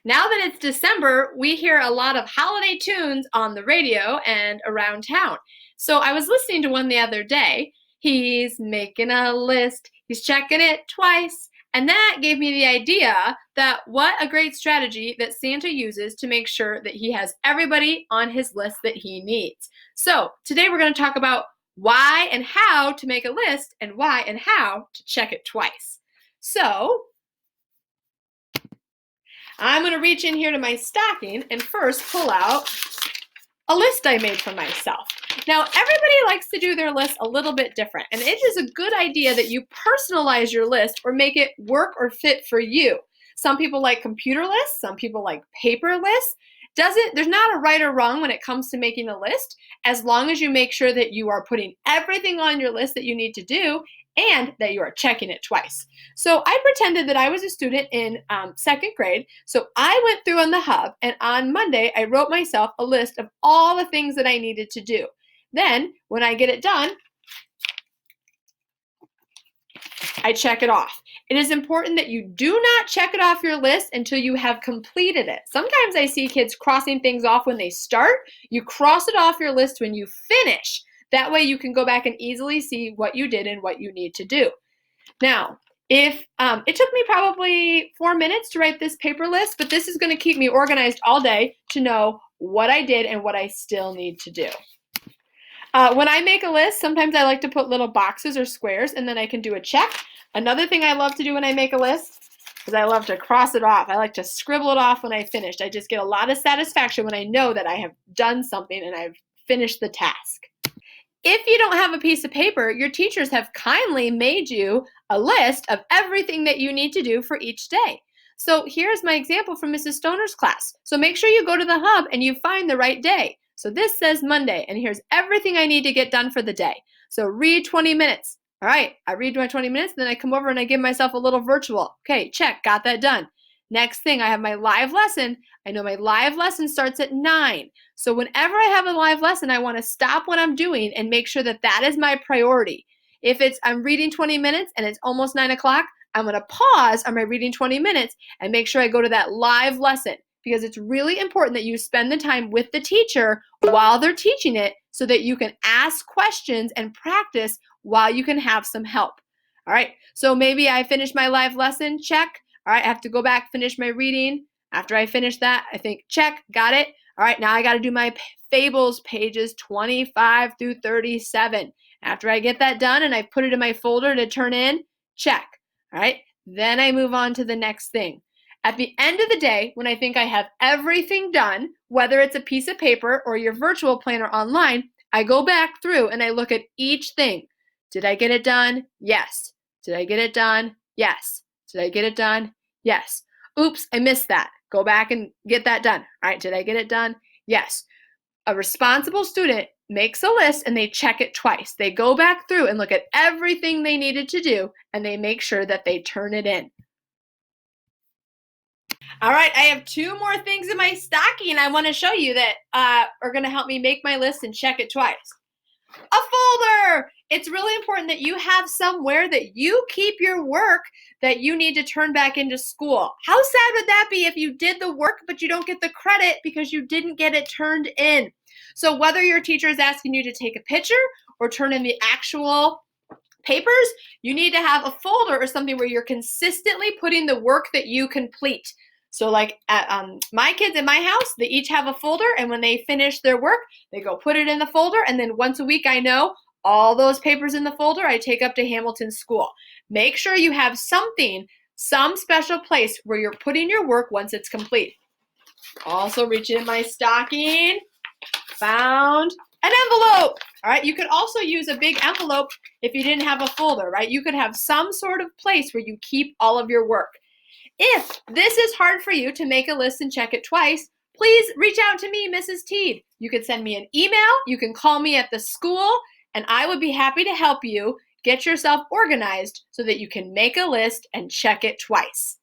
Now that it's December, we hear a lot of holiday tunes on the radio and around town. So I was listening to one the other day. He's making a list, he's checking it twice. And that gave me the idea that what a great strategy that Santa uses to make sure that he has everybody on his list that he needs. So today we're going to talk about why and how to make a list and why and how to check it twice. So I'm going to reach in here to my stocking and first pull out a list I made for myself. Now, everybody likes to do their list a little bit different, and it is a good idea that you personalize your list or make it work or fit for you. Some people like computer lists, some people like paper lists. There's not a right or wrong when it comes to making a list, as long as you make sure that you are putting everything on your list that you need to do and that you are checking it twice. So I pretended that I was a student in second grade. So I went through on the Hub, and on Monday, I wrote myself a list of all the things that I needed to do. Then, when I get it done, I check it off. It is important that you do not check it off your list until you have completed it. Sometimes I see kids crossing things off when they start. You cross it off your list when you finish. That way you can go back and easily see what you did and what you need to do. Now, if it took me probably 4 minutes to write this paper list, but this is going to keep me organized all day to know what I did and what I still need to do. When I make a list, sometimes I like to put little boxes or squares, and then I can do a check. Another thing I love to do when I make a list is I love to cross it off. I like to scribble it off when I finished. I just get a lot of satisfaction when I know that I have done something and I've finished the task. If you don't have a piece of paper, your teachers have kindly made you a list of everything that you need to do for each day. So here's my example from Mrs. Stoner's class. So make sure you go to the Hub and you find the right day. So this says Monday, and here's everything I need to get done for the day. So read 20 minutes. All right, I read my 20 minutes, then I come over and I give myself a little virtual. Okay, check, got that done. Next thing, I have my live lesson. I know my live lesson starts at 9. So whenever I have a live lesson, I want to stop what I'm doing and make sure that that is my priority. If I'm reading 20 minutes and it's almost 9 o'clock, I'm going to pause on my reading 20 minutes and make sure I go to that live lesson, because it's really important that you spend the time with the teacher while they're teaching it so that you can ask questions and practice while you can have some help. All right, so maybe I finished my live lesson, check. All right, I have to go back, finish my reading. After I finish that, I think, check, got it. All right, now I got to do my fables pages 25 through 37. After I get that done and I put it in my folder to turn in, check. All right, then I move on to the next thing. At the end of the day, when I think I have everything done, whether it's a piece of paper or your virtual planner online, I go back through and I look at each thing. Did I get it done? Yes. Did I get it done? Yes. Did I get it done? Yes. Oops, I missed that. Go back and get that done. All right, did I get it done? Yes. A responsible student makes a list and they check it twice. They go back through and look at everything they needed to do and they make sure that they turn it in. All right, I have 2 more things in my stocking I want to show you that are going to help me make my list and check it twice. A folder! It's really important that you have somewhere that you keep your work that you need to turn back into school. How sad would that be if you did the work but you don't get the credit because you didn't get it turned in? So whether your teacher is asking you to take a picture or turn in the actual papers, you need to have a folder or something where you're consistently putting the work that you complete. So like at my kids in my house, they each have a folder, and when they finish their work, they go put it in the folder, and then once a week I know all those papers in the folder I take up to Hamilton School. Make sure you have something, some special place where you're putting your work once it's complete. Also reach in my stocking, found an envelope. All right, you could also use a big envelope if you didn't have a folder, right? You could have some sort of place where you keep all of your work. If this is hard for you to make a list and check it twice, please reach out to me, Mrs. Teed. You can send me an email, you can call me at the school, and I would be happy to help you get yourself organized so that you can make a list and check it twice.